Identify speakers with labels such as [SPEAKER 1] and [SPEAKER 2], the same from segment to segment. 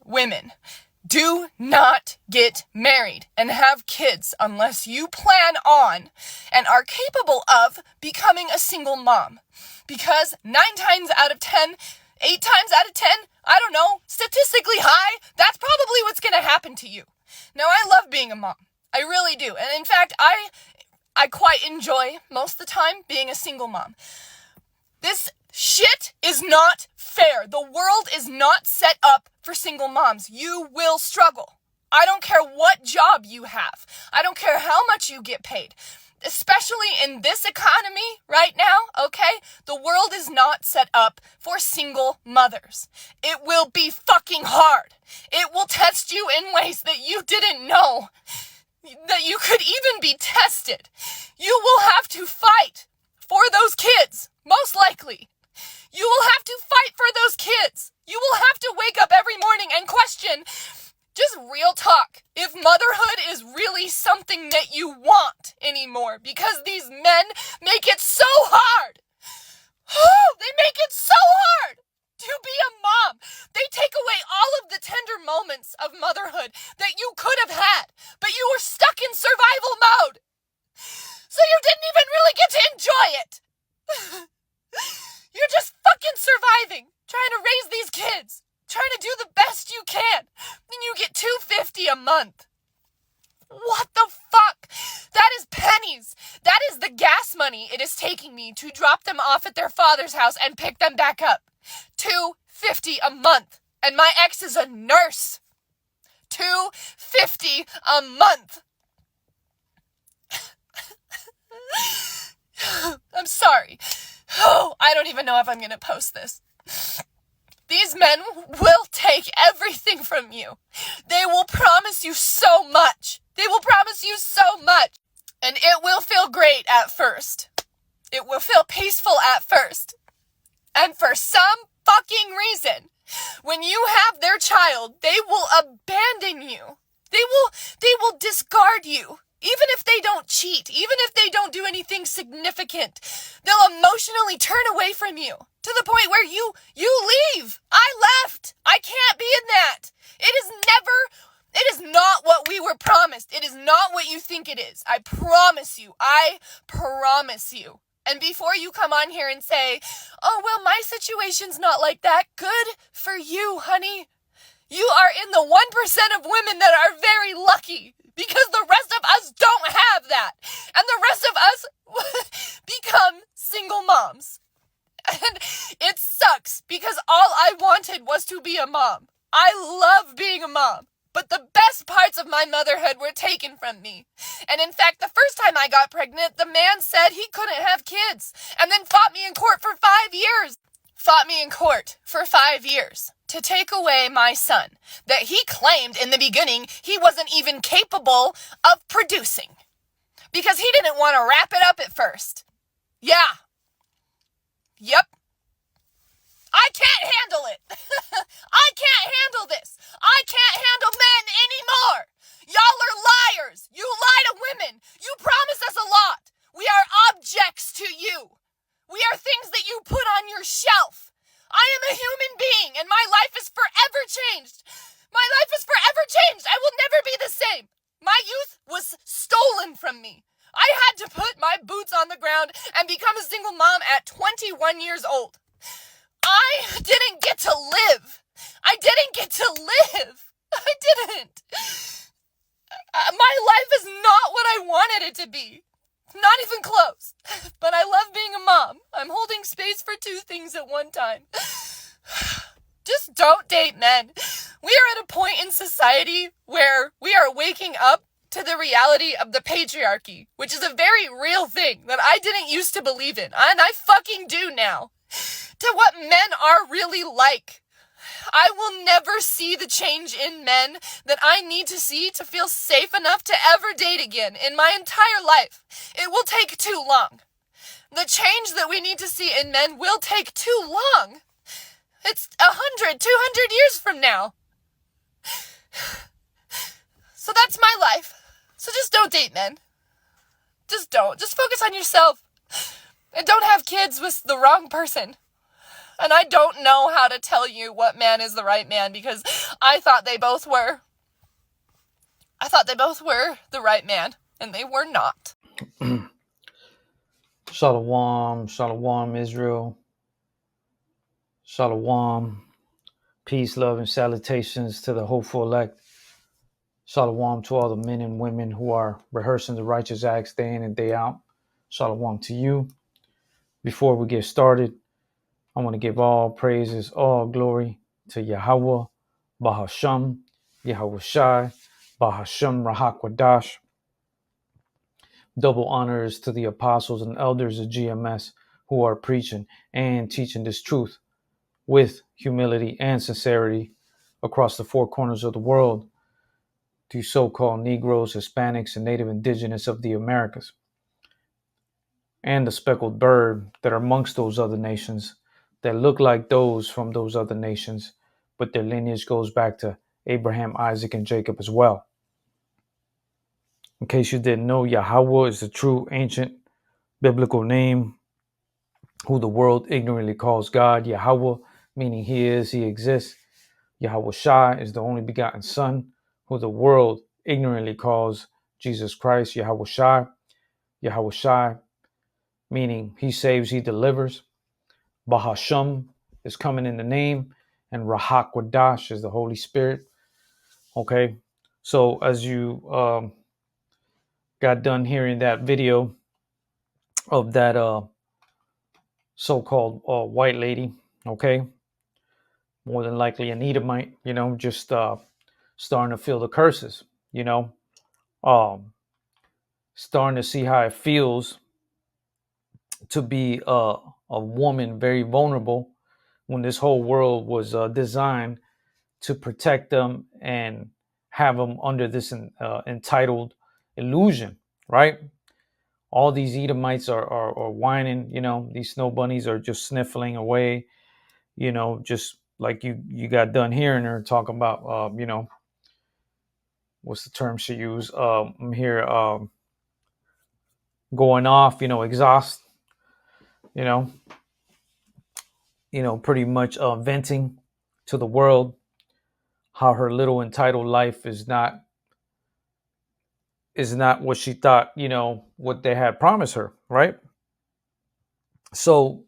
[SPEAKER 1] women, do not get married and have kids unless you plan on and are capable of becoming a single mom. Because 9 times out of 10, 8 times out of 10, I don't know, statistically high, that's probably what's going to happen to you. Now, I love being a mom. I really do. And in fact, I quite enjoy most of the time being a single mom. This shit is not fair. The world is not set up for single moms. You will struggle. I don't care what job you have. I don't care how much you get paid. Especially in this economy right now, okay? The world is not set up for single mothers. It will be fucking hard. It will test you in ways that you didn't know that you could even be tested. You will have to fight for those kids, most likely. You will have to fight for those kids. You will have to wake up every morning and question, just real talk, if motherhood is really something that you want anymore, because these men make it so hard. They make it so hard to be a mom. They take away all of the tender moments of motherhood that you could have had, but you were stuck in survival mode. So you didn't even really get to enjoy it. You're just fucking surviving, trying to raise these kids, trying to do the best you can, and you get $250 a month. What the fuck? That is pennies. That is the gas money it is taking me to drop them off at their father's house and pick them back up. $250 a month. And my ex is a nurse. $250 a month. I'm sorry. I don't even know if I'm going to post this. These men will take everything from you. They will promise you so much. They will promise you so much. And it will feel great at first. It will feel peaceful at first. And for some fucking reason, when you have their child, they will abandon you. They will discard you. Even if they don't cheat, even if they don't do anything significant, they'll emotionally turn away from you to the point where you leave. I left. I can't be in that. It is not what we were promised. It is not what you think it is. I promise you. I promise you. And before you come on here and say, oh, well, my situation's not like that. Good for you, honey. You are in the 1% of women that are very lucky. Because the rest of us don't have that. And the rest of us become single moms. And it sucks because all I wanted was to be a mom. I love being a mom. But the best parts of my motherhood were taken from me. And in fact, the first time I got pregnant, the man said he couldn't have kids. And then fought me in court for 5 years. Fought me in court for 5 years. To take away my son that he claimed in the beginning he wasn't even capable of producing. Because he didn't want to wrap it up at first. Yeah. Yep. I can't handle it. I can't handle this. I can't handle men anymore. Y'all are liars. You lie to women. You promise us a lot. We are objects to you. We are things that you put on your shelf. I am a human being, and my life is forever changed. My life is forever changed. I will never be the same. My youth was stolen from me. I had to put my boots on the ground and become a single mom at 21 years old. I didn't get to live. I didn't get to live. I didn't. My life is not what I wanted it to be. Not even close. But I love being a mom. I'm holding space for 2 things at one time. Just don't date men. We are at a point in society where we are waking up to the reality of the patriarchy, which is a very real thing that I didn't used to believe in, and I fucking do now. To what men are really like. I will never see the change in men that I need to see to feel safe enough to ever date again in my entire life. It will take too long. The change that we need to see in men will take too long. It's 100, 200 years from now. So that's my life. So just don't date men. Just don't. Just focus on yourself. And don't have kids with the wrong person. And I don't know how to tell you what man is the right man, because I thought they both were. I thought they both were the right man, and they were not.
[SPEAKER 2] Shalom, shalom, Israel. Shalom. Peace, love, and salutations to the hopeful elect. Shalom to all the men and women who are rehearsing the righteous acts day in and day out. Shalom to you. Before we get started, I want to give all praises, all glory to Yahweh, Bahasham, Yahweh Shai, Bahasham Rahakwadash. Double honors to the apostles and elders of GMS who are preaching and teaching this truth with humility and sincerity across the four corners of the world to so-called Negroes, Hispanics, and Native Indigenous of the Americas, and the speckled bird that are amongst those other nations that look like those from those other nations, but their lineage goes back to Abraham, Isaac, and Jacob as well. In case you didn't know, Yahweh is the true ancient biblical name who the world ignorantly calls God. Yahweh, meaning he is, he exists. Yahweh Shai is the only begotten Son, who the world ignorantly calls Jesus Christ. Yahweh Shai. Yahweh Shai, meaning he saves, he delivers. Bahasham is coming in the name, and Rahakwadash is the Holy Spirit. Okay, so as you got done hearing that video of that so-called white lady, okay, more than likely an Edomite, just starting to feel the curses, um, starting to see how it feels to be a woman very vulnerable when this whole world was designed to protect them and have them under this entitled illusion, right? All these Edomites are whining, these snow bunnies are just sniffling away, just like you got done hearing her talking about, what's the term she used? I'm here going off, exhaust, you know, pretty much venting to the world how her little entitled life is not what she thought, what they had promised her, right? So,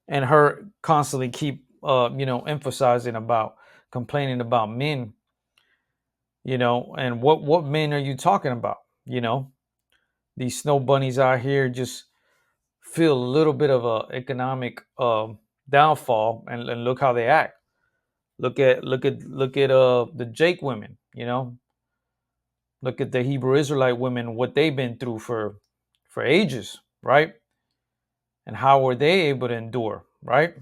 [SPEAKER 2] and her constantly keep, emphasizing about complaining about men, and what men are you talking about? These snow bunnies out here just feel a little bit of a economic downfall, and look how they act. Look at the Jake women, look at the Hebrew Israelite women, what they've been through for ages, right? And how were they able to endure, right?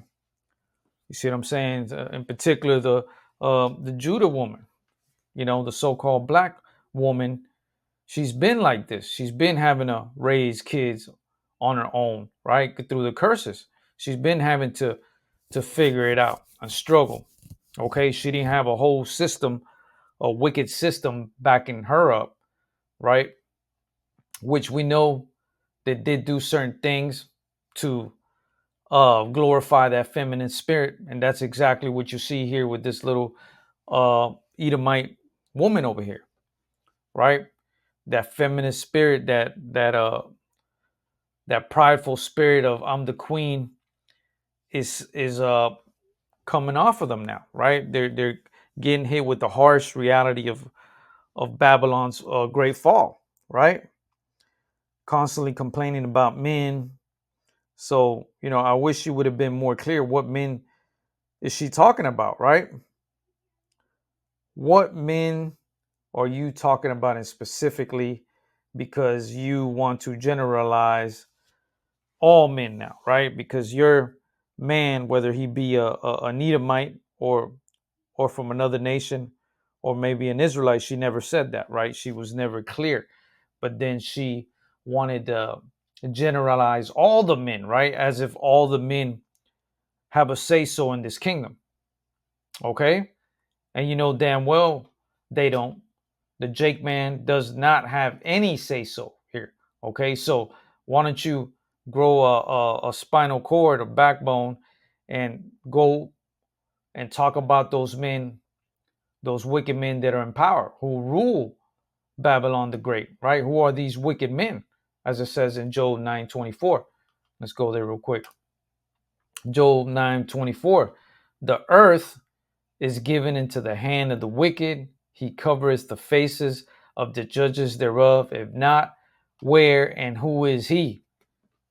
[SPEAKER 2] You see what I'm saying? In particular, the Judah woman, the so-called black woman, she's been like this. She's been having to raise kids on her own, right? Through the curses. She's been having to figure it out and struggle. Okay, she didn't have a whole system, a wicked system backing her up, right? Which we know they did do certain things to glorify that feminine spirit, and that's exactly what you see here with this little Edomite woman over here, right? That feminine spirit, that prideful spirit of I'm the queen, is coming off of them now, right? They're getting hit with the harsh reality of Babylon's great fall, right? Constantly complaining about men. So, I wish you would have been more clear. What men is she talking about, right? What men are you talking about, and specifically because you want to generalize all men now, right? Because your man, whether he be an Edomite or from another nation, or maybe an Israelite, she never said that, right? She was never clear. But then she wanted to generalize all the men, right? As if all the men have a say so in this kingdom. Okay? And you know damn well they don't. The Jake man does not have any say so here. Okay? So why don't you grow a spinal cord, a backbone, and go and talk about those men, those wicked men that are in power, who rule Babylon the Great, right? Who are these wicked men? As it says in Job 9:24. Let's go there real quick. Job 9:24. The earth is given into the hand of the wicked. He covereth the faces of the judges thereof. If not, where and who is he?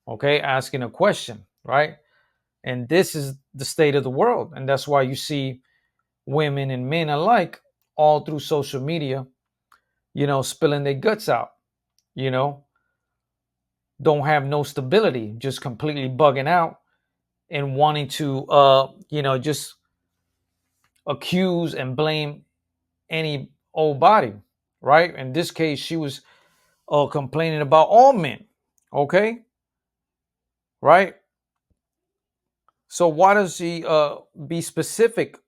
[SPEAKER 2] Okay, asking a question, right? And this is the state of the world. And that's why you see women and men alike all through social media, spilling their guts out, you know, don't have no stability, just completely bugging out and wanting to, just accuse and blame any old body, right? In this case, she was complaining about all men, okay, right? So why does she be specific?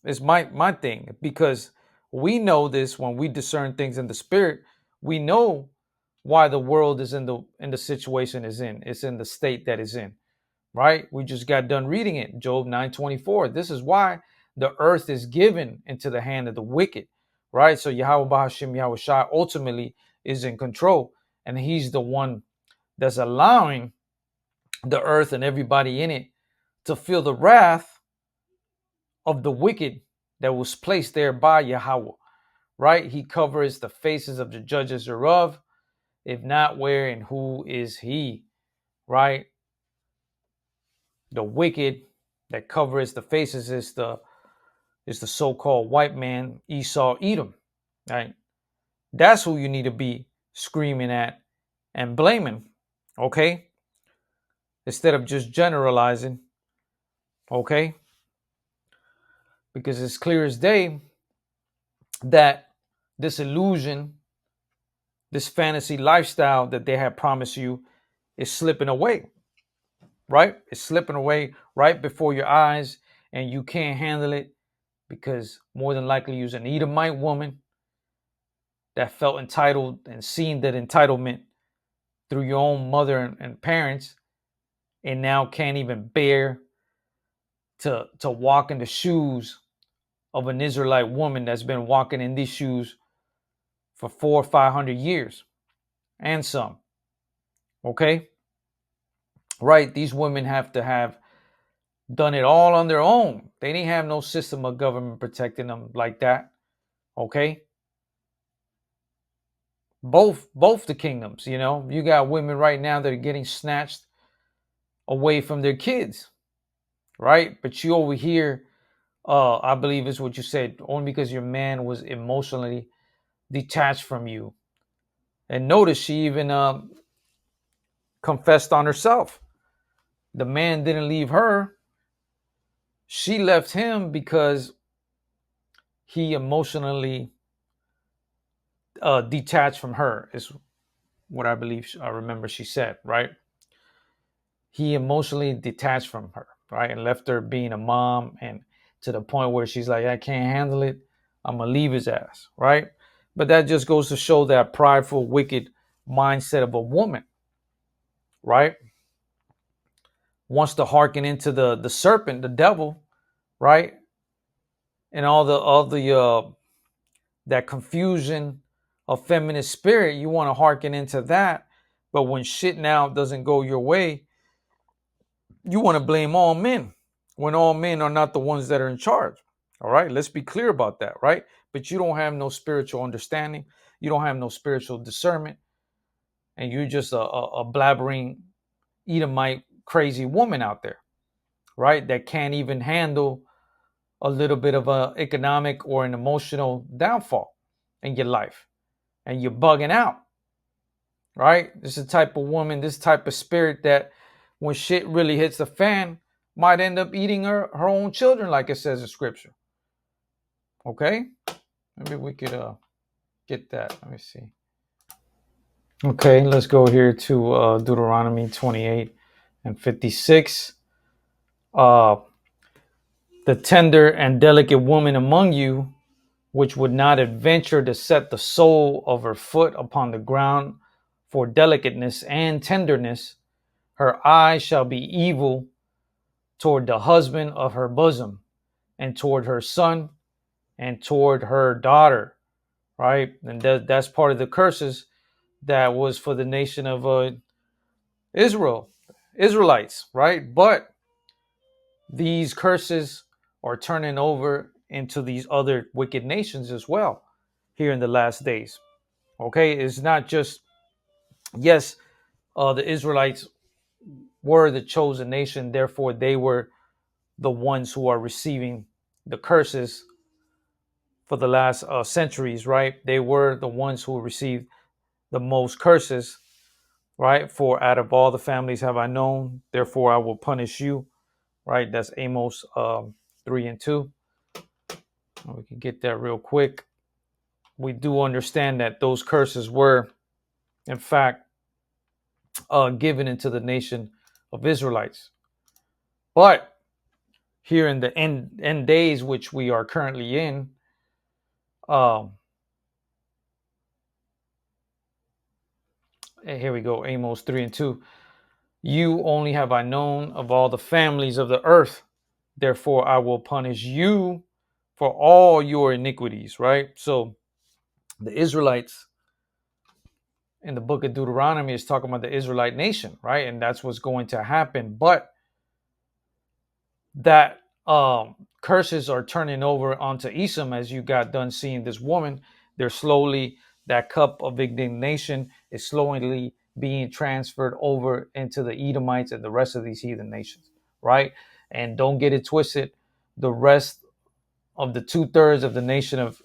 [SPEAKER 2] Is my thing, because we know this when we discern things in the spirit. We know why the world is in the situation is in. It's in the state that is in, right? We just got done reading it, Job 9:24. This is why the earth is given into the hand of the wicked, right? So Yahweh Bahashim Yahweh Shai ultimately is in control, and he's the one that's allowing the earth and everybody in it to feel the wrath of the wicked that was placed there by Yahweh, right? He covers the faces of the judges thereof. If not, where and who is he, right? The wicked that covers the faces is the so-called white man, Esau, Edom, right? That's who you need to be screaming at and blaming, okay? Instead of just generalizing, okay? Because it's clear as day that this illusion, this fantasy lifestyle that they have promised you is slipping away, right? It's slipping away right before your eyes, and you can't handle it because more than likely you're an Edomite woman that felt entitled and seen that entitlement through your own mother and parents, and now can't even bear to walk in the shoes of an Israelite woman that's been walking in these shoes for 400 or 500 years and some. Okay, right? These women have to have done it all on their own. They didn't have no system of government protecting them like that. Okay, both the kingdoms. You got women right now that are getting snatched away from their kids, right? But you over here, I believe is what you said, only because your man was emotionally detached from you. And notice she even confessed on herself. The man didn't leave her. She left him because he emotionally detached from her, is what I believe I remember she said, right? He emotionally detached from her, right? And left her being a mom, and to the point where she's like, I can't handle it. I'm going to leave his ass, right? But that just goes to show that prideful, wicked mindset of a woman, right? Wants to hearken into the serpent, the devil, right? And all the that confusion of feminist spirit, you want to hearken into that. But when shit now doesn't go your way, you want to blame all men when all men are not the ones that are in charge. All right, let's be clear about that, right? But you don't have no spiritual understanding, you don't have no spiritual discernment, and you're just a blabbering Edomite crazy woman out there, right? That can't even handle a little bit of a economic or an emotional downfall in your life, and you're bugging out, right? This is the type of woman, this type of spirit that when shit really hits the fan, might end up eating her own children, like it says in scripture. Okay, maybe we could get that. Let me see. Okay, let's go here to Deuteronomy 28 and 56. The tender and delicate woman among you, which would not adventure to set the sole of her foot upon the ground for delicateness and tenderness, her eye shall be evil toward the husband of her bosom, and toward her son, and toward her daughter, right? And that's part of the curses that was for the nation of Israelites, right? But these curses are turning over into these other wicked nations as well here in the last days. Okay, it's not just, yes, the Israelites were the chosen nation, therefore they were the ones who are receiving the curses for the last centuries, right? They were the ones who received the most curses, right? For out of all the families have I known, therefore I will punish you, right? That's Amos 3 and 2. We can get that real quick. We do understand that those curses were, in fact, given into the nation of Israelites. But here in the end days, which we are currently in, here we go, Amos 3 and 2. You only have I known of all the families of the earth. Therefore, I will punish you for all your iniquities, right? So the Israelites in the book of Deuteronomy is talking about the Israelite nation, right? And that's what's going to happen. But that curses are turning over onto Esau, as you got done seeing this woman. They're slowly, that cup of indignation is slowly being transferred over into the Edomites and the rest of these heathen nations, right? And don't get it twisted. The rest of the 2/3 of the nation of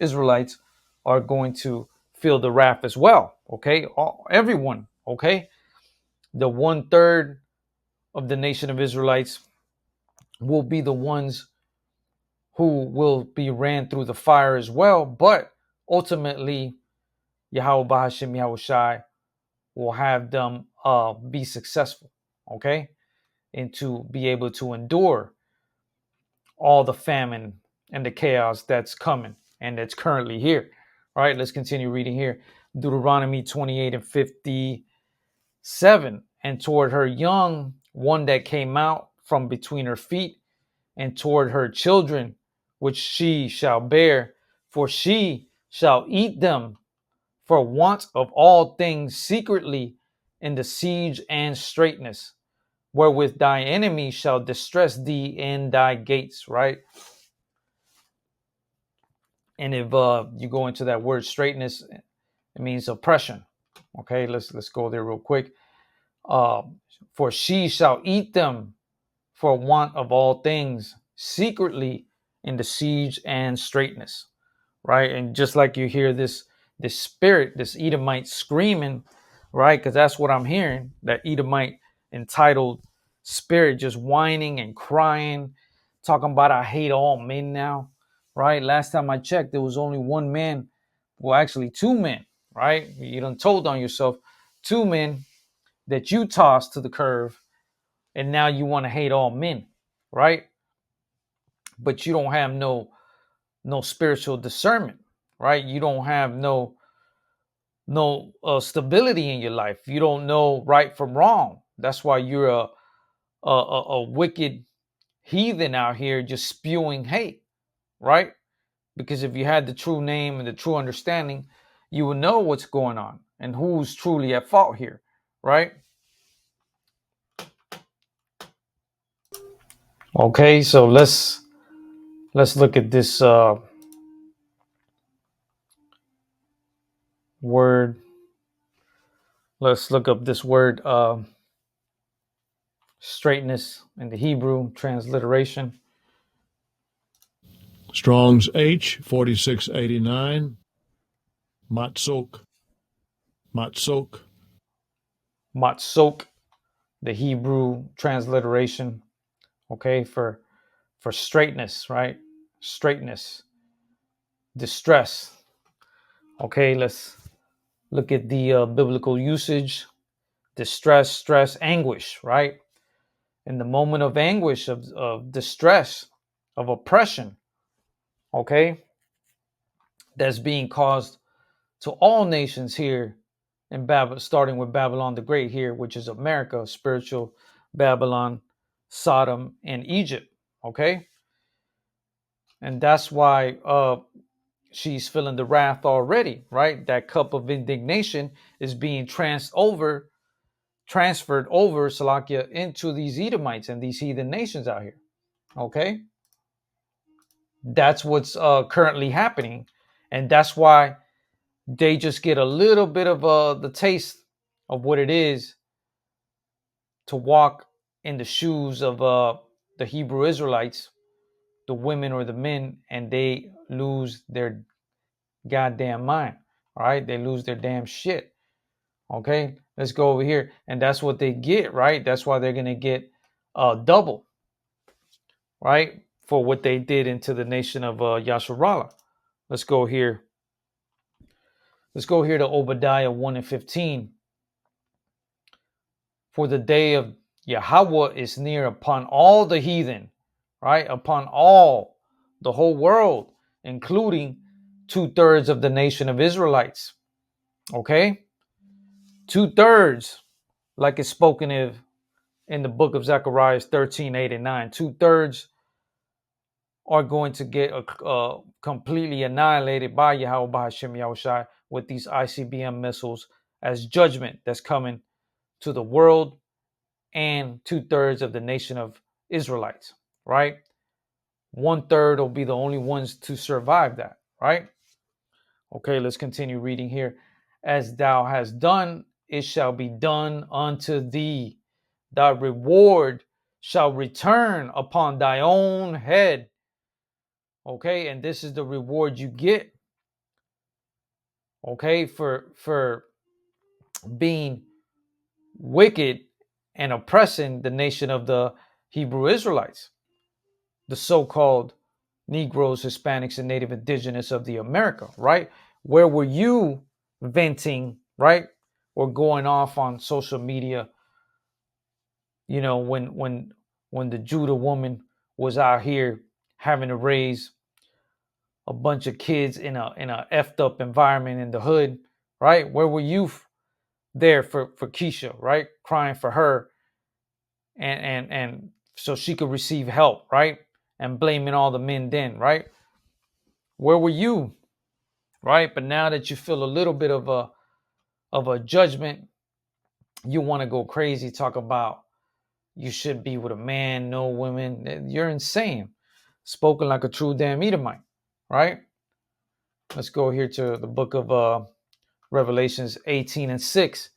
[SPEAKER 2] Israelites are going to feel the wrath as well, okay? Everyone, okay? The 1/3 of the nation of Israelites will be the ones who will be ran through the fire as well. But ultimately, Yahweh Bahashim Yahushai will have them be successful, okay? And to be able to endure all the famine and the chaos that's coming and that's currently here. All right, let's continue reading here. Deuteronomy 28 and 57. And toward her young one that came out from between her feet, and toward her children, which she shall bear, for she shall eat them for want of all things secretly in the siege and straitness, wherewith thy enemy shall distress thee in thy gates, right? And if you go into that word straightness, it means oppression. Okay, let's go there real quick. For she shall eat them for want of all things secretly in the siege and straitness, right? And just like you hear this spirit, this Edomite screaming, right? Because that's what I'm hearing, that Edomite entitled spirit just whining and crying, talking about I hate all men now, right? Last time I checked, there was only one man, well, actually two men, right? You done told on yourself, two men that you tossed to the curve, and now you want to hate all men, right? But you don't have no spiritual discernment, right? You don't have no stability in your life. You don't know right from wrong. That's why you're a wicked heathen out here just spewing hate, right? Because if you had the true name and the true understanding, you would know what's going on and who's truly at fault here, right? Okay, so let's look at this word. Let's look up this word straightness in the Hebrew transliteration.
[SPEAKER 3] Strong's H 4689. Matzok. Matzok.
[SPEAKER 2] Matzok, the Hebrew transliteration, okay, for straightness, right? Straightness, distress. Okay, let's look at the biblical usage. Distress, stress, anguish, right? In the moment of anguish, of distress, of oppression, okay, that's being caused to all nations here in Babylon, starting with Babylon the Great here, which is America, spiritual Babylon, Sodom and Egypt. Okay. And that's why she's feeling the wrath already, right? That cup of indignation is being transferred over Salakia into these Edomites and these heathen nations out here. Okay. That's what's currently happening. And that's why they just get a little bit of the taste of what it is to walk in the shoes of the Hebrew Israelites, the women or the men, and they lose their goddamn mind. All right, they lose their damn shit. Okay, let's go over here, and that's what they get, right? That's why they're gonna get double, right, for what they did into the nation of Yasharallah. Let's go here. Let's go here to Obadiah 1 and 15. For the day of Yahweh is near upon all the heathen, right? Upon all, the whole world, including 2/3 of the nation of Israelites. Okay? 2/3, like it's spoken of in the book of Zechariah 13:8 and 9. 2/3 are going to get completely annihilated by Yahweh Bahashim Yahushai with these ICBM missiles as judgment that's coming to the world and 2/3 of the nation of Israelites, right? 1/3 will be the only ones to survive that, right? Okay, let's continue reading here. As thou hast done, it shall be done unto thee. Thy reward shall return upon thy own head. Okay, and this is the reward you get. Okay, for being wicked and oppressing the nation of the Hebrew Israelites, the so-called Negroes, Hispanics, and Native Indigenous of the America, right? Where were you venting, right? Or going off on social media, you know, when the Judah woman was out here having to raise a bunch of kids in a effed up environment in the hood, right? Where were you there for Keisha, right? Crying for her and so she could receive help, right? And blaming all the men then, right? Where were you? Right? But now that you feel a little bit of a judgment, you want to go crazy, talk about you should be with a man, no women. You're insane. Spoken like a true damn Edomite, right? Let's go here to the book of Revelations 18 and 6.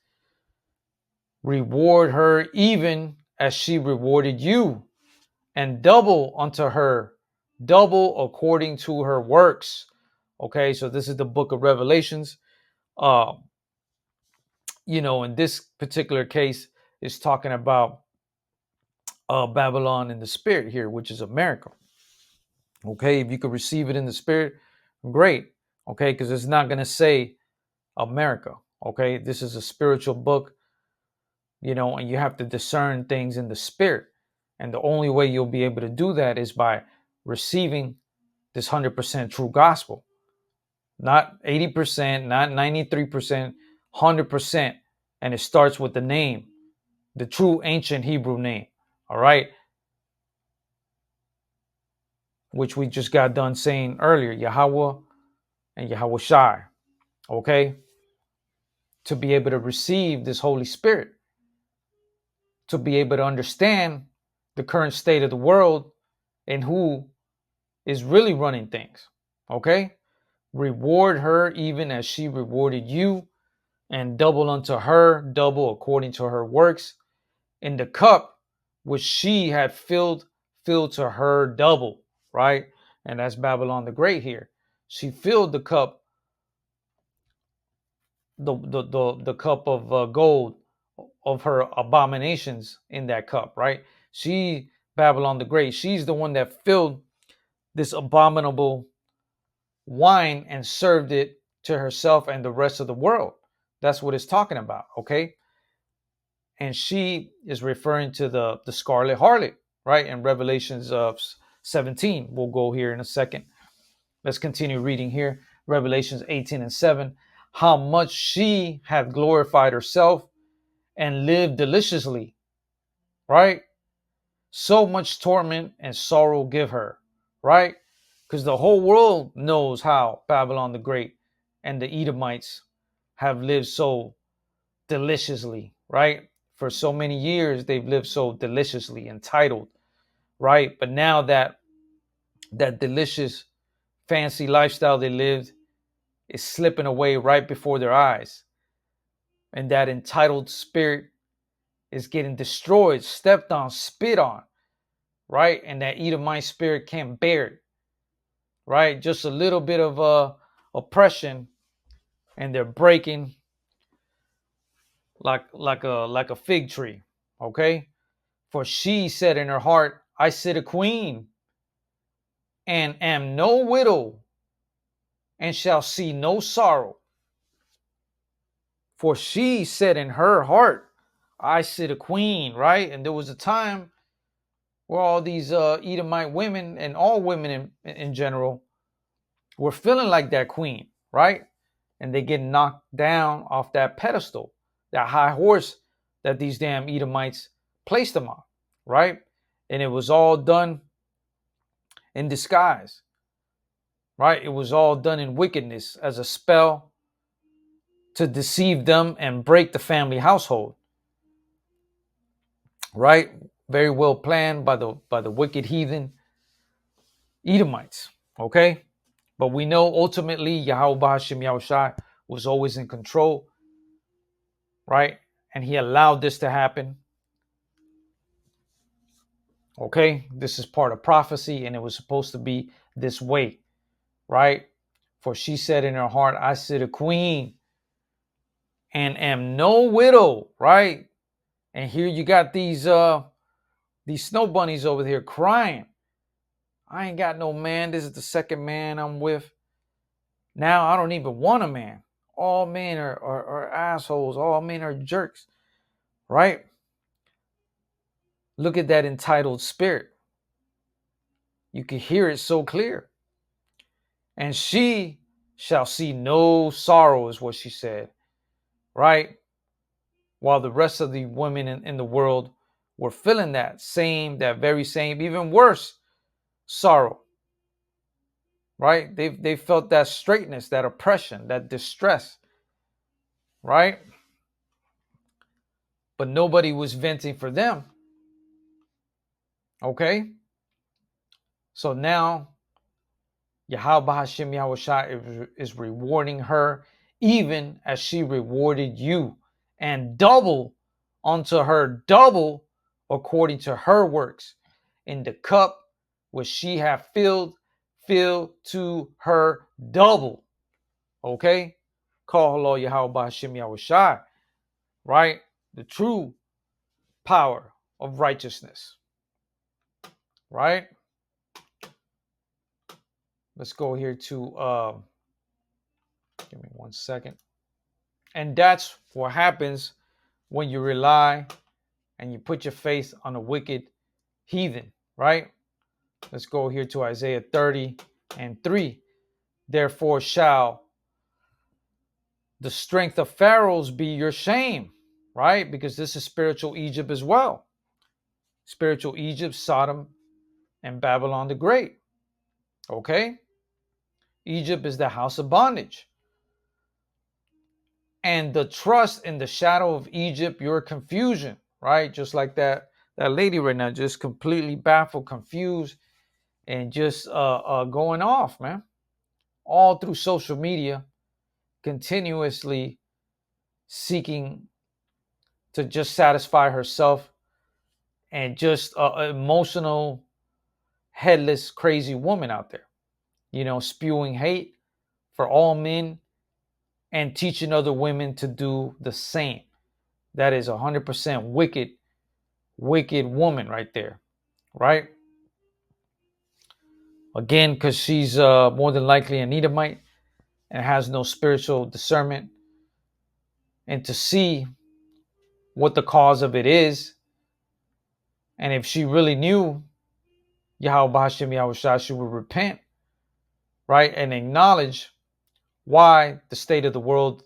[SPEAKER 2] Reward her even as she rewarded you, and double unto her, double according to her works. Okay, so this is the book of Revelations. You know, in this particular case, is talking about Babylon in the spirit here, which is America. Okay, if you could receive it in the spirit, great. Okay, because it's not going to say America. Okay, this is a spiritual book, you know, and you have to discern things in the spirit. And the only way you'll be able to do that is by receiving this 100% true gospel. Not 80%, not 93%, 100%. And it starts with the name, the true ancient Hebrew name. All right. Which we just got done saying earlier, Yahweh and Yahweh Shai. Okay. To be able to receive this Holy Spirit, to be able to understand the current state of the world and who is really running things. Okay. Reward her even as she rewarded you, and double unto her, double according to her works. In the cup which she had filled to her double, right? And that's Babylon the Great here. She filled the cup, the cup of gold of her abominations in that cup, right? She, Babylon the Great, she's the one that filled this abominable wine and served it to herself and the rest of the world. That's what it's talking about, okay? And she is referring to the scarlet harlot, right? In Revelations of 17. We'll go here in a second. Let's continue reading here. Revelations 18 and 7. How much she hath glorified herself and lived deliciously, right? so much torment and sorrow give her, right? Because the whole world knows how Babylon the Great and the Edomites have lived so deliciously, right? For so many years, they've lived so deliciously, entitled, right? But now that delicious, fancy lifestyle they lived is slipping away right before their eyes. And that entitled spirit is getting destroyed, stepped on, spit on, right? And that Edomite spirit can't bear it, right? Just a little bit of oppression, and they're breaking like a fig tree, okay? For she said in her heart, I sit a queen, and am no widow, and shall see no sorrow. For she said in her heart, I sit a queen, right? And there was a time where all these Edomite women, and all women in general, were feeling like that queen, right? And they get knocked down off that pedestal, that high horse that these damn Edomites placed them on, right? And it was all done in disguise, right? It was all done in wickedness as a spell to deceive them and break the family household, right? Very well planned by the wicked heathen Edomites, okay? But we know ultimately Yahweh Hashem Yahushai was always in control, right? And he allowed this to happen. Okay, this is part of prophecy, and it was supposed to be this way, right? For she said in her heart, I sit a queen and am no widow, right? And here you got these snow bunnies over here crying. I ain't got no man. This is the second man I'm with. Now I don't even want a man. All men are assholes. All men are jerks, right? Look at that entitled spirit. You can hear it so clear. And she shall see no sorrow, is what she said, right? While the rest of the women in the world were feeling that very same, even worse sorrow, right? They felt that straightness, that oppression, that distress, right? But nobody was venting for them. Okay? So now Yahweh Hashem Yahushua is rewarding her even as she rewarded you, and double unto her, double according to her works. In the cup which she hath filled, fill to her double. Okay? Call hello Yahweh Hashem Yahushua, right? The true power of righteousness, right? Let's go here to, give me 1 second. And that's what happens when you rely and you put your faith on a wicked heathen, right? Let's go here to Isaiah 30:3. Therefore shall the strength of pharaohs be your shame, right? Because this is spiritual Egypt as well. Spiritual Egypt, Sodom, and Babylon the Great. Okay? Egypt is the house of bondage. And the trust in the shadow of Egypt, your confusion, right? Just like that lady right now, just completely baffled, confused, and just going off, man. All through social media, continuously seeking to just satisfy herself, and just an emotional, headless, crazy woman out there, spewing hate for all men and teaching other women to do the same. That is 100% wicked woman right there, right? Again, because she's more than likely an Edomite and has no spiritual discernment. And to see what the cause of it is, and if she really knew Yahweh Hashem Yahushua, she would repent, right? And acknowledge why the state of the world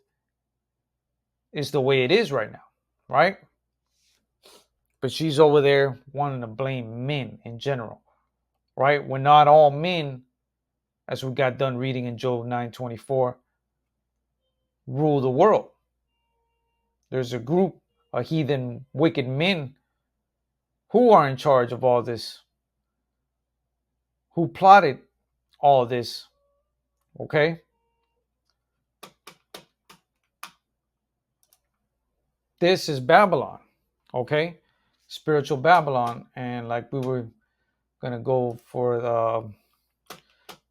[SPEAKER 2] is the way it is right now, right? but she's over there wanting to blame men in general, right? When not all men, as we got done reading in Job 9:24, rule the world. There's a group of heathen, wicked men who are in charge of all this, who plotted all this, okay? This is Babylon, okay? Spiritual Babylon. And like we were going to go for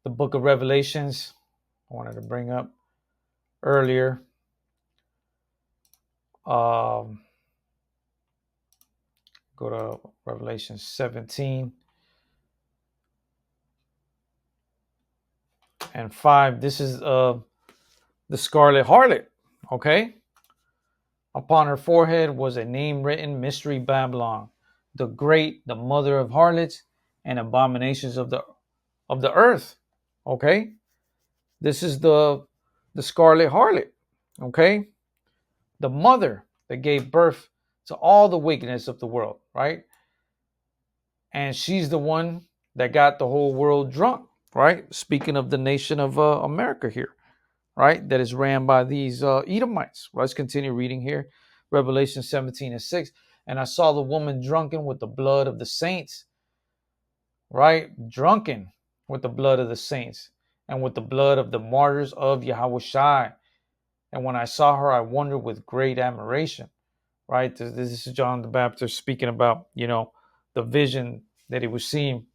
[SPEAKER 2] the book of Revelations, I wanted to bring up earlier. Go to Revelation 17 and 5. This is the scarlet harlot, okay? Upon her forehead was a name written, Mystery Babylon, the great, the mother of harlots and abominations of the earth, okay? This is the scarlet harlot, okay? The mother that gave birth to all the wickedness of the world, right? And she's the one that got the whole world drunk, right? Speaking of the nation of America here, right? That is ran by these Edomites. Let's continue reading here. Revelation 17:6. And I saw the woman drunken with the blood of the saints, right? Drunken with the blood of the saints and with the blood of the martyrs of Yahushua. And when I saw her, I wondered with great admiration, right? This is John the Baptist speaking about, the vision that he was seeing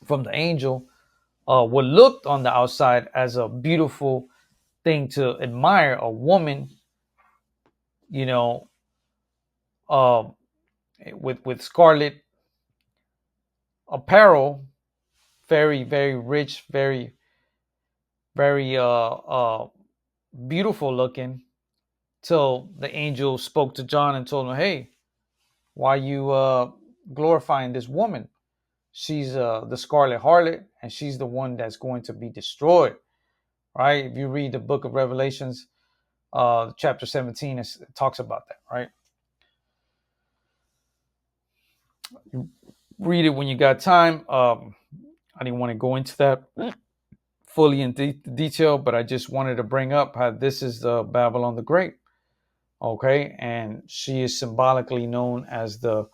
[SPEAKER 2] from the angel. What looked on the outside as a beautiful thing to admire, a woman, with scarlet apparel, very, very rich, very, very beautiful looking, till the angel spoke to John and told him, hey, why are you glorifying this woman? She's the scarlet harlot, and she's the one that's going to be destroyed, right? If you read the book of Revelations, chapter 17, it talks about that, right? You read it when you got time. I didn't want to go into that fully in detail, but I just wanted to bring up how this is the Babylon the Great, okay? And she is symbolically known as the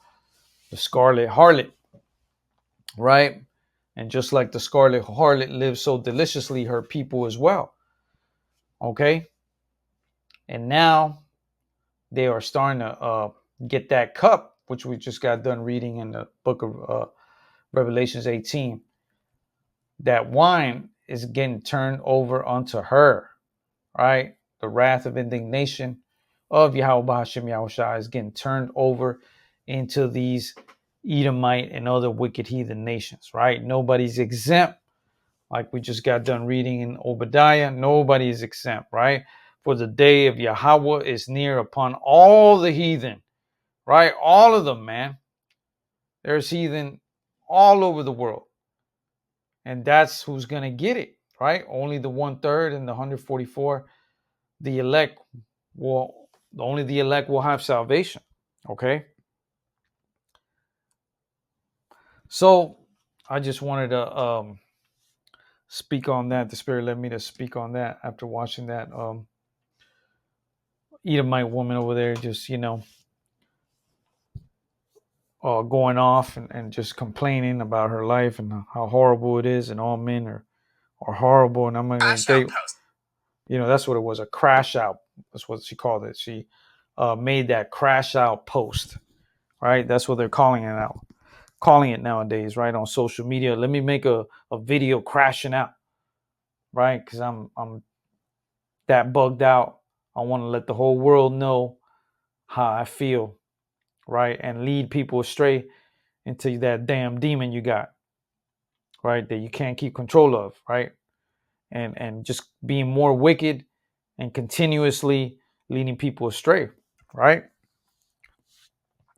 [SPEAKER 2] scarlet harlot, right? And just like the scarlet harlot lives so deliciously, her people as well, okay? And now they are starting to get that cup, which we just got done reading in the book of Revelations 18. That wine is getting turned over unto her, right? The wrath of indignation of Yahweh Hashem Yahushua is getting turned over into these Edomite and other wicked heathen nations, right? Nobody's exempt. Like we just got done reading in Obadiah, nobody is exempt, right? For the day of Yahweh is near upon all the heathen, right? All of them, man. There's heathen all over the world. And that's who's going to get it, right? Only the 1/3 and the 144, the elect only the elect will have salvation, okay? So I just wanted to speak on that. The Spirit led me to speak on that after watching that Edomite woman over there just, going off and just complaining about her life and how horrible it is, and all men are horrible. And I'm going to say, that's what it was, a crash out. That's what she called it. She made that crash out post, right? That's what they're calling it nowadays, right? On social media. Let me make a video crashing out, right? Because I'm that bugged out. I want to let the whole world know how I feel, right? And lead people astray into that damn demon you got, right? That you can't keep control of, right? And just being more wicked and continuously leading people astray, right?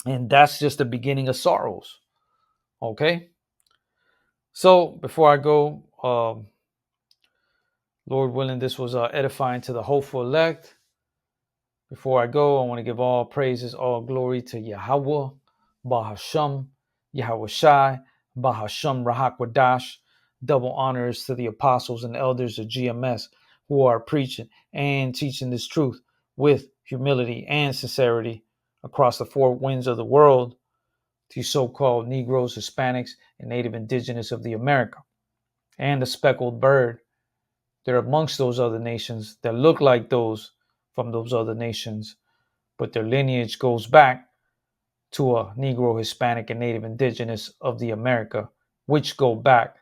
[SPEAKER 2] And that's just the beginning of sorrows, okay? So before I go, Lord willing, this was edifying to the hopeful elect. Before I go, I want to give all praises, all glory to Yahweh, Bahasham, Yahweh Bahasham Rahakwadash. Double honors to the apostles and elders of GMS who are preaching and teaching this truth with humility and sincerity across the four winds of the world, to so-called Negroes, Hispanics, and Native Indigenous of the America, and the speckled bird. They're amongst those other nations that look like those from those other nations, but their lineage goes back to a Negro, Hispanic, and Native Indigenous of the America, which go back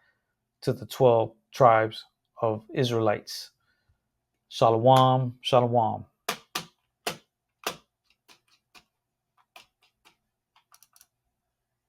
[SPEAKER 2] to the 12 tribes of Israelites. Shalom, shalom.